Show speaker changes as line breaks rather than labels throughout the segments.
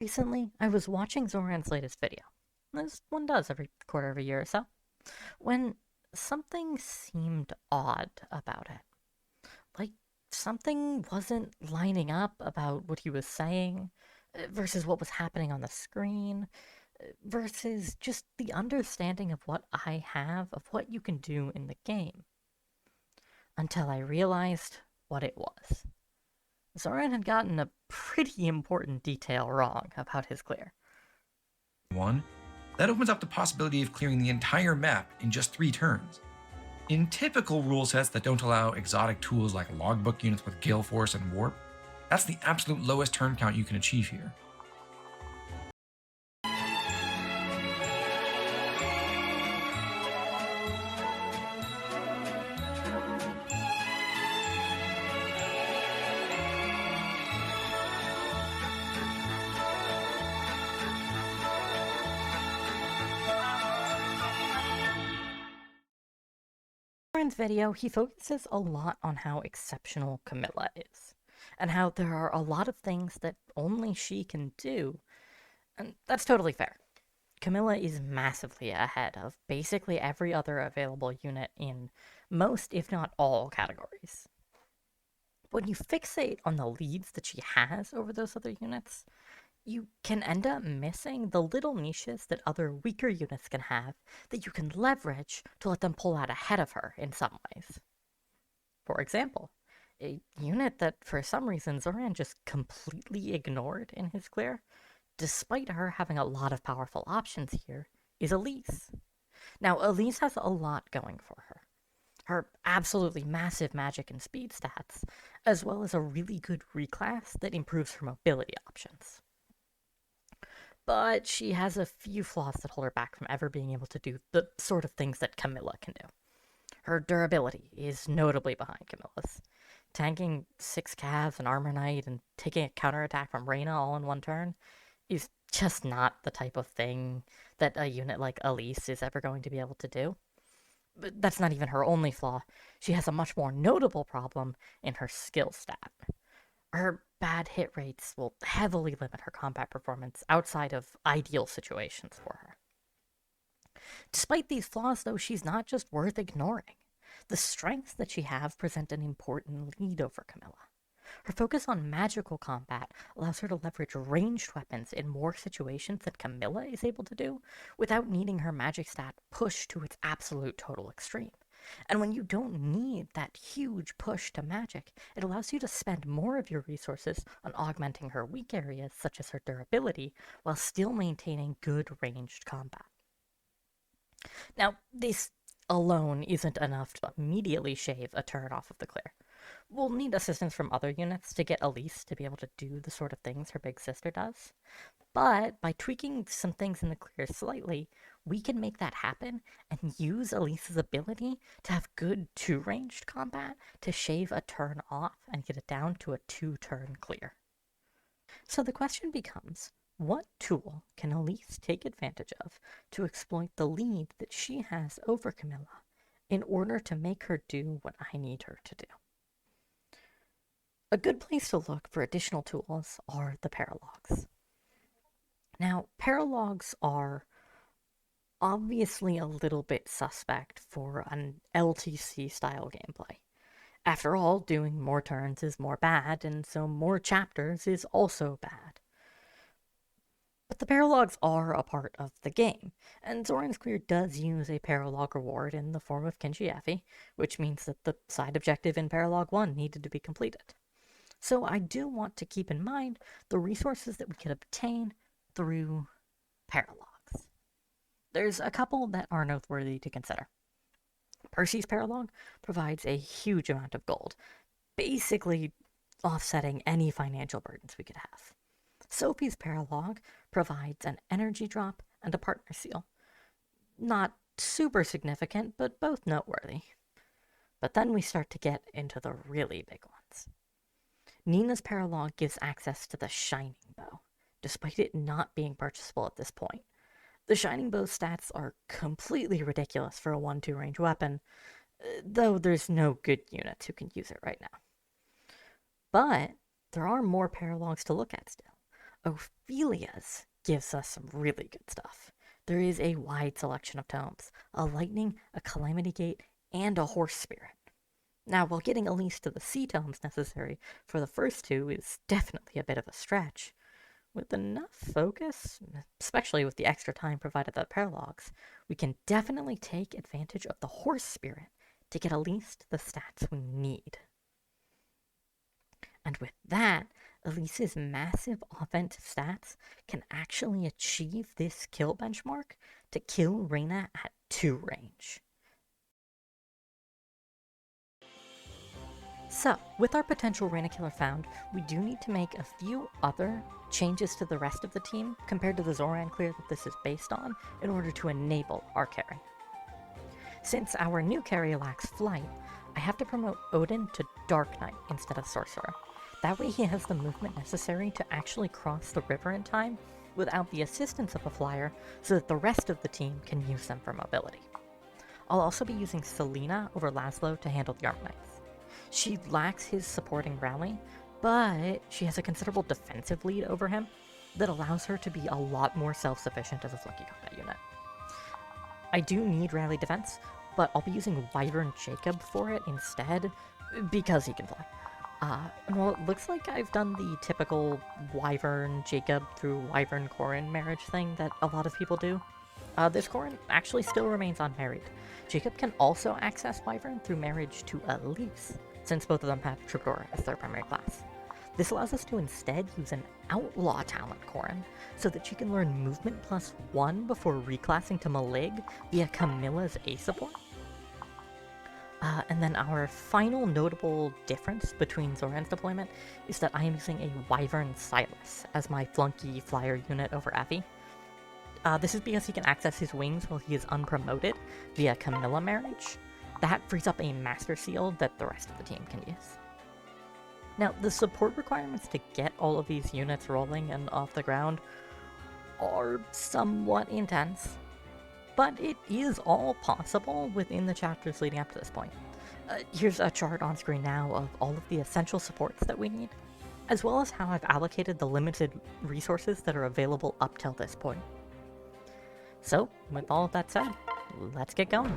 Recently, I was watching Zoran's latest video, as one does every quarter of a year or so, when something seemed odd about it. Like, something wasn't lining up about what he was saying versus what was happening on the screen versus just the understanding of what I have of what you can do in the game. Until I realized what it was. Zoran had gotten a pretty important detail wrong about his clear.
One, that opens up the possibility of clearing the entire map in just 3 turns. In typical rule sets that don't allow exotic tools like logbook units with gale force and warp, that's the absolute lowest turn count you can achieve here.
Zoran's video, he focuses a lot on how exceptional Camilla is, and how there are a lot of things that only she can do, and that's totally fair. Camilla is massively ahead of basically every other available unit in most, if not all, categories. When you fixate on the leads that she has over those other units, you can end up missing the little niches that other weaker units can have that you can leverage to let them pull out ahead of her in some ways. For example, a unit that for some reason Zoran just completely ignored in his clear, despite her having a lot of powerful options here, is Elise. Now, Elise has a lot going for her. Her absolutely massive magic and speed stats, as well as a really good reclass that improves her mobility options. But she has a few flaws that hold her back from ever being able to do the sort of things that Camilla can do. Her durability is notably behind Camilla's. Tanking 6 calves, an armor knight, and taking a counterattack from Reyna all in one turn is just not the type of thing that a unit like Elise is ever going to be able to do. But that's not even her only flaw. She has a much more notable problem in her skill stat. Her bad hit rates will heavily limit her combat performance outside of ideal situations for her. Despite these flaws, though, she's not just worth ignoring. The strengths that she has present an important lead over Camilla. Her focus on magical combat allows her to leverage ranged weapons in more situations than Camilla is able to do without needing her magic stat pushed to its absolute total extreme. And when you don't need that huge push to magic, it allows you to spend more of your resources on augmenting her weak areas, such as her durability, while still maintaining good ranged combat. Now, this alone isn't enough to immediately shave a turn off of the clear. We'll need assistance from other units to get Elise to be able to do the sort of things her big sister does. But by tweaking some things in the clear slightly, we can make that happen and use Elise's ability to have good 2-ranged combat to shave a turn off and get it down to a 2-turn clear. So the question becomes, what tool can Elise take advantage of to exploit the lead that she has over Camilla in order to make her do what I need her to do? A good place to look for additional tools are the paralogs. Now, paralogs are obviously a little bit suspect for an LTC style gameplay. After all, doing more turns is more bad, and so more chapters is also bad. But the paralogs are a part of the game, and Zoran's Clear does use a paralog reward in the form of Kenshi Effie, which means that the side objective in Paralog 1 needed to be completed. So I do want to keep in mind the resources that we can obtain through paralogs. There's a couple that are noteworthy to consider. Percy's paralog provides a huge amount of gold, basically offsetting any financial burdens we could have. Sophie's paralog provides an energy drop and a partner seal. Not super significant, but both noteworthy. But then we start to get into the really big ones. Nina's paralog gives access to the Shining Bow, despite it not being purchasable at this point. The Shining Bow stats are completely ridiculous for a 1-2 range weapon, though there's no good units who can use it right now. But there are more paralogs to look at still. Ophelia's gives us some really good stuff. There is a wide selection of tomes, a lightning, a calamity gate, and a horse spirit. Now, while getting Elise to the sea tomes necessary for the first two is definitely a bit of a stretch, with enough focus, especially with the extra time provided by the Paralogues, we can definitely take advantage of the horse spirit to get Elise the stats we need. And with that, Elise's massive offensive stats can actually achieve this kill benchmark to kill Reyna at 2 range. So, with our potential Reyna killer found, we do need to make a few other changes to the rest of the team compared to the Zoran clear that this is based on in order to enable our carry. Since our new carry lacks flight, I have to promote Odin to Dark Knight instead of Sorcerer. That way he has the movement necessary to actually cross the river in time without the assistance of a flyer so that the rest of the team can use them for mobility. I'll also be using Selena over Laszlo to handle the Arm Knights. She lacks his supporting rally, but she has a considerable defensive lead over him that allows her to be a lot more self-sufficient as a fluky combat unit. I do need rally defense, but I'll be using Wyvern Jacob for it instead, because he can fly. Well, it looks like I've done the typical Wyvern Jacob through Wyvern Corrin marriage thing that a lot of people do. This Corrin actually still remains unmarried. Jacob can also access Wyvern through marriage to Elise, since both of them have Troubadour as their primary class. This allows us to instead use an Outlaw talent Corrin, so that she can learn Movement +1 before reclassing to Malig via Camilla's A support. And then our final notable difference between Zoran's deployment is that I am using a Wyvern Silas as my flunky flyer unit over Effie. This is because he can access his wings while he is unpromoted via Camilla marriage. That frees up a Master Seal that the rest of the team can use. Now, the support requirements to get all of these units rolling and off the ground are somewhat intense, but it is all possible within the chapters leading up to this point. Here's a chart on screen now of all of the essential supports that we need, as well as how I've allocated the limited resources that are available up till this point. So, with all of that said, let's get going.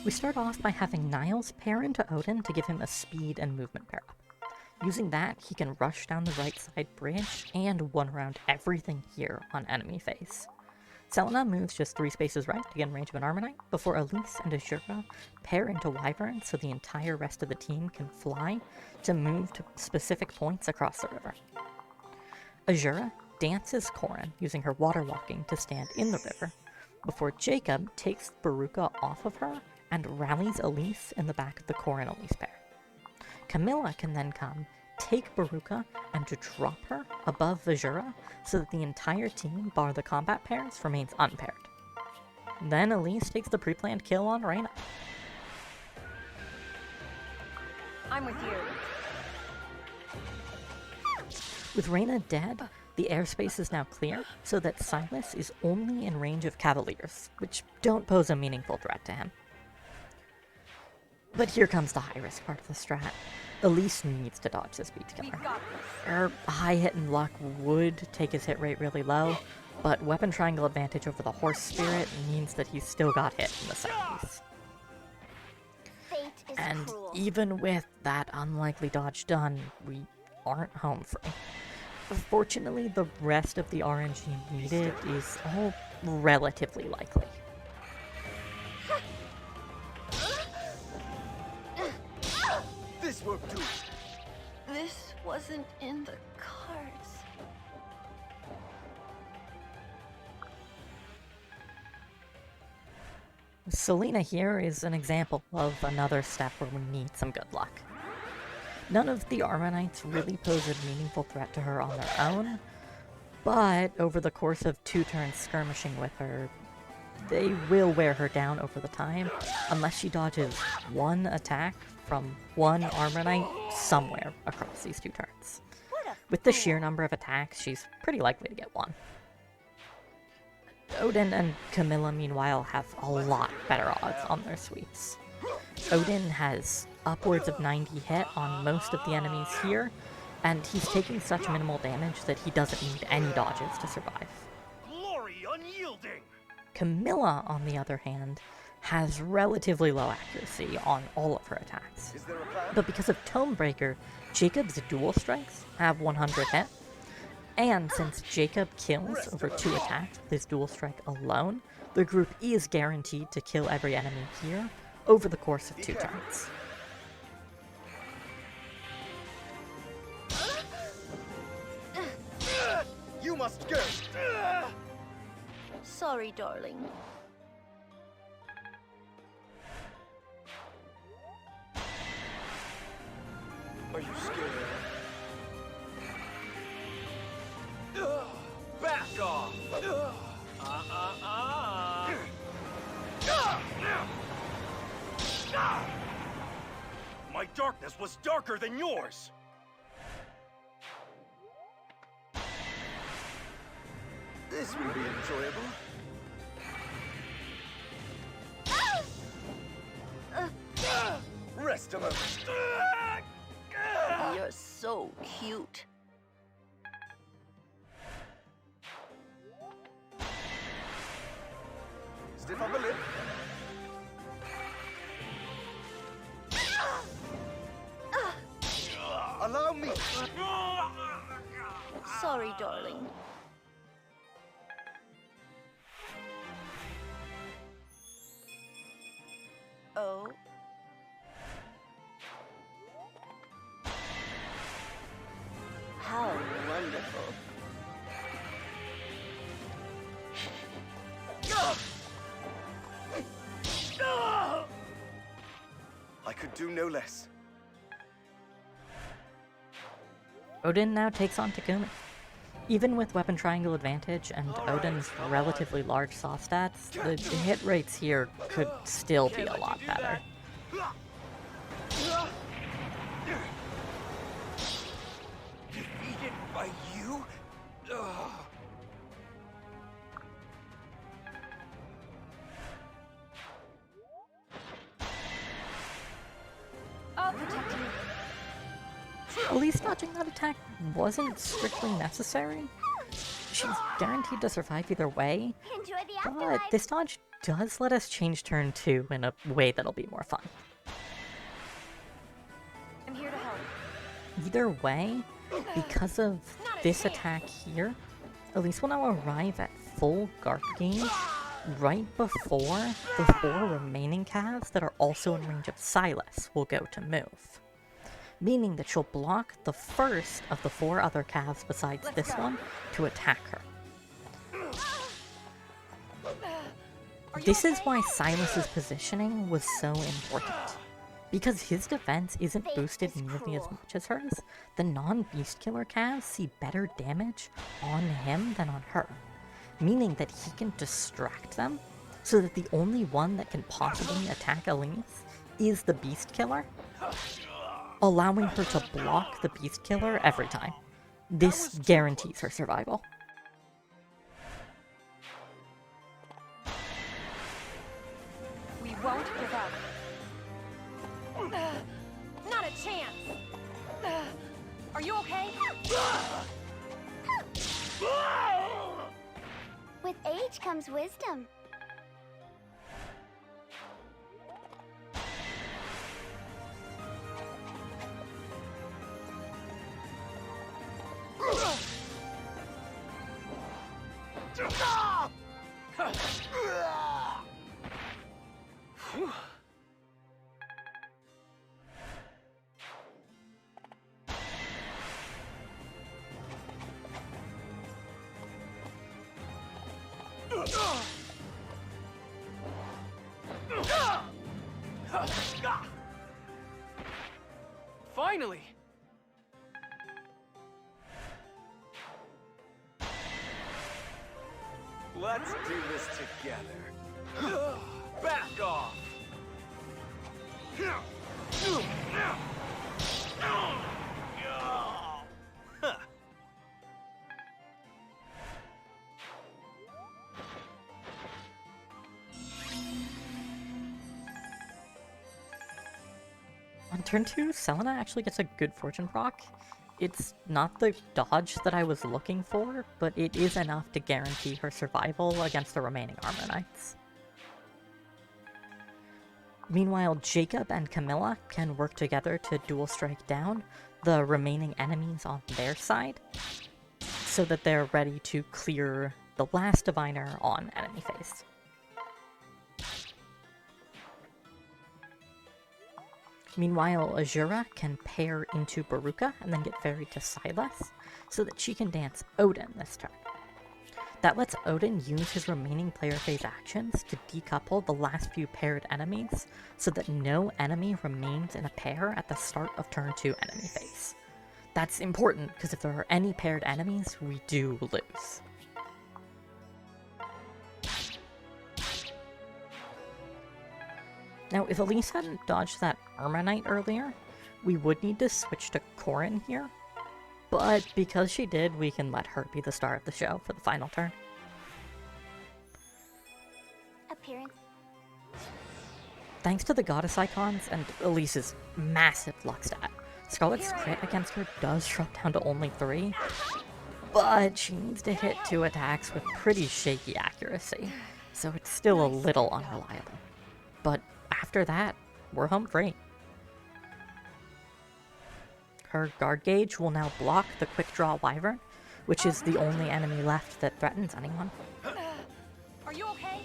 We start off by having Niles pair into Odin to give him a speed and movement pair up. Using that, he can rush down the right side bridge and one around everything here on enemy phase. Selena moves just 3 spaces right to get in range of an Armonite, before Elise and Azura pair into Wyvern so the entire rest of the team can fly to move to specific points across the river. Azura dances Corrin using her water walking to stand in the river, before Jacob takes Baruka off of her and rallies Elise in the back of the Corrin Elise pair. Camilla can then come, take Baruka, and to drop her above Azura so that the entire team, bar the combat pairs, remains unpaired. Then Elise takes the pre-planned kill on Reyna.
I'm with you.
With Reyna dead, the airspace is now clear, so that Silas is only in range of Cavaliers, which don't pose a meaningful threat to him. But here comes the high-risk part of the strat. Elise needs to dodge this beat killer. Her high hit and luck would take his hit rate really low, but weapon triangle advantage over the horse spirit means that he's still got hit in the 70s. And
cruel.
Even with that unlikely dodge done, we aren't home free. Fortunately, the rest of the RNG needed is all relatively likely.
This worked too.
This wasn't in the cards.
Selena here is an example of another step where we need some good luck. None of the Armonites really pose a meaningful threat to her on their own, but over the course of 2 turns skirmishing with her, they will wear her down over the time, unless she dodges one attack from one Armonite somewhere across these 2 turns. With the sheer number of attacks, she's pretty likely to get one. Odin and Camilla, meanwhile, have a lot better odds on their sweeps. Odin has upwards of 90 hit on most of the enemies here, and he's taking such minimal damage that he doesn't need any dodges to survive.
Glory unyielding!
Camilla, on the other hand, has relatively low accuracy on all of her attacks.
Is there a plan?
But because of Tomebreaker, Jacob's dual strikes have 100 hit, and since Jacob kills over 2 attacks with his dual strike alone, the group is guaranteed to kill every enemy here over the course of 2 turns.
You must go!
Sorry, darling.
Are you scared? Back off! My darkness was darker than yours! This will be enjoyable. Rest a moment.
You're so cute.
Stiff upper lip. Allow me.
Sorry, darling. Oh. How wonderful.
I could do no less.
Odin now takes on Takumi. Even with weapon triangle advantage and Odin's relatively large soft stats, the hit rates here could still be a lot better.
Defeated by you?
I'll protect you.
Elise dodging that attack wasn't strictly necessary. She's guaranteed to survive either way,
Enjoy the
but
afterlife.
this dodge does let us change turn 2 in a way that'll be more fun.
I'm here to help.
Either way, because of this attack here, Elise will now arrive at full guard gauge right before the 4 remaining calves that are also in range of Silas will go to move. Meaning that she'll block the first of the 4 other calves besides this one to attack her. This is why Silas's positioning was so important. Because his defense isn't boosted nearly as much as hers, the non-beast killer calves see better damage on him than on her. Meaning that he can distract them, so that the only one that can possibly attack Elise is the beast killer, allowing her to block the beast killer every time. This guarantees her survival.
We won't give up. Not a chance. Are you okay?
With age comes wisdom.
Finally! Let's do this together. Back off! Huh.
turn 2, Selena actually gets a good fortune proc. It's not the dodge that I was looking for, but it is enough to guarantee her survival against the remaining armor knights. Meanwhile, Jacob and Camilla can work together to dual strike down the remaining enemies on their side, so that they're ready to clear the last diviner on enemy phase. Meanwhile, Azura can pair into Baruka and then get ferried to Silas, so that she can dance Odin this turn. That lets Odin use his remaining player phase actions to decouple the last few paired enemies, so that no enemy remains in a pair at the start of turn 2 enemy phase. That's important, because if there are any paired enemies, we do lose. Now, if Elise hadn't dodged that Armor Knight earlier, we would need to switch to Corrin here, but because she did, we can let her be the star of the show for the final turn.
Appearance.
Thanks to the goddess icons and Elise's massive luck stat, Scarlet's crit against her does drop down to only 3, but she needs to hit 2 attacks with pretty shaky accuracy, so it's still a little unreliable. But after that, we're home free. Her guard gauge will now block the quick draw wyvern, which is the only enemy left that threatens anyone.
Are you okay?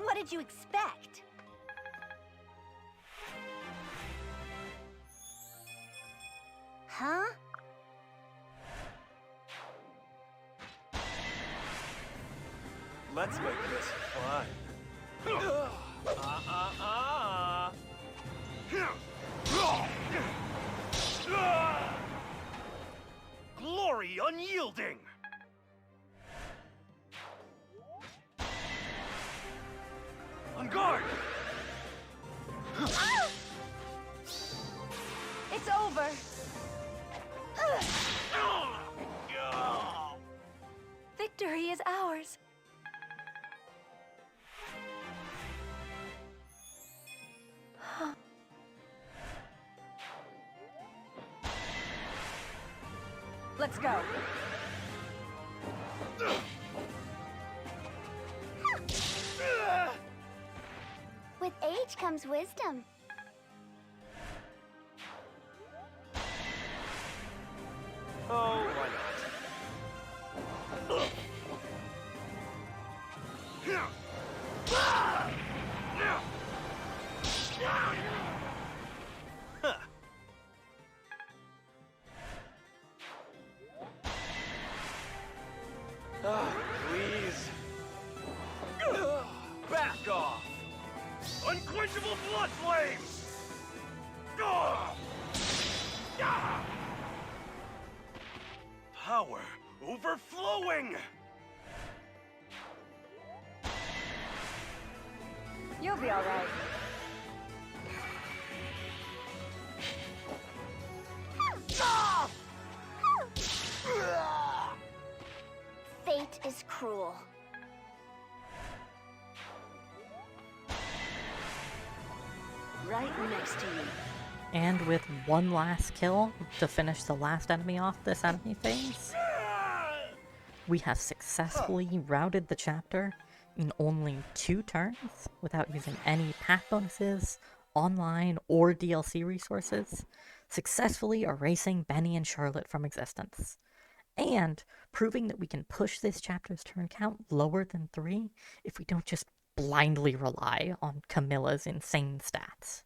What did you expect? Huh?
Let's make this fun. Glory unyielding! On guard!
It's over. Victory is ours. Let's go.
With age comes wisdom.
Oh, why not? Please. Back off! Unquenchable blood flames! Power overflowing!
You'll be all right.
Fate is cruel.
Right next to you.
And with one last kill to finish the last enemy off this enemy phase, we have successfully routed the chapter in only 2 turns without using any path bonuses, online, or DLC resources, successfully erasing Benny and Charlotte from existence, and proving that we can push this chapter's turn count lower than 3 if we don't just blindly rely on Camilla's insane stats.